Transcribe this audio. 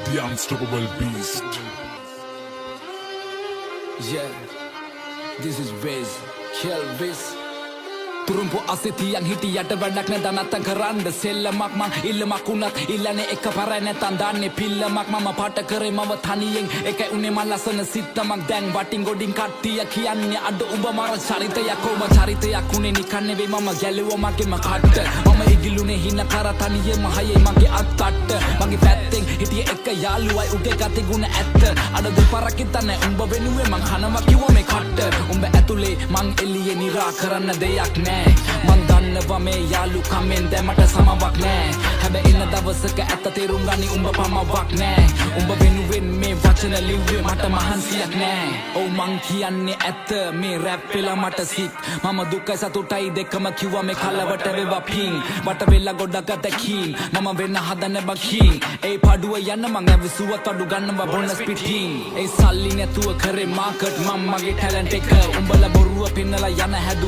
The unstoppable beast. Yeah, this is Wiz, Kill Wiz. Turumpo asitiyang hitiyata වැඩක් නැ දනත්තන් කරන්න සෙල්ලමක් මං ඉල්ලමක් උනත් ඉල්ලන්නේ එක පරයි නැතන් දාන්නේ පිල්ලමක් මම පාට කරේ මම තනියෙන් එකයි උනේ මං ලස්සන සිත්තමක් දැන් වටින් ගොඩින් කට්ටිය කියන්නේ අඩ උඹ මර චරිතයක් කොම චරිතයක් උනේ නිකන් නෙවෙයි මම ගැලුවා මගේම කට්ට මම ඉගිලුනේ හින කර තනියෙම හයේ මගේ අත්තට්ට මගේ පැත්තෙන් හිටියේ එක යාළුවයි උගේ ගති ගුණ ඇත්ත අඩ දෙපාරක් හිතන්නේ උඹ වෙනුවේ මං කනවා කිව්වා මේ කට්ට උඹ ඇතුලේ මං එළියේ නිරා කරන්න දෙයක් නෑ මං දන්නවා මේ යාළු කමෙන් දැමට සමවක් නෑ හැබැයි ඉන්න දවසක ඇත්ත තේරුම් ගනි උඹ පමවක් නෑ උඹ වෙනුවෙන් මේ වචන ලිව්වේ මට මහන්සියක් නෑ ඔව් මං කියන්නේ ඇත්ත මේ රැප් වෙලා මට සිත් මම දුකයි සතුටයි දෙකම කිව්වා මේ කලවට වේවා පින් වට වෙලා ගොඩක් අතකින් මම වෙන්න හදන බකින් ඒ පඩුව යන්න මං ඇවිසුවත් අඩු ගන්නවා බොනස් පිටින් ඒ සල්ලි නැතුව කරේ මාකට් මම මගේ ටැලන්ට් එක උඹලා බොරුව පින්නලා යන හැදු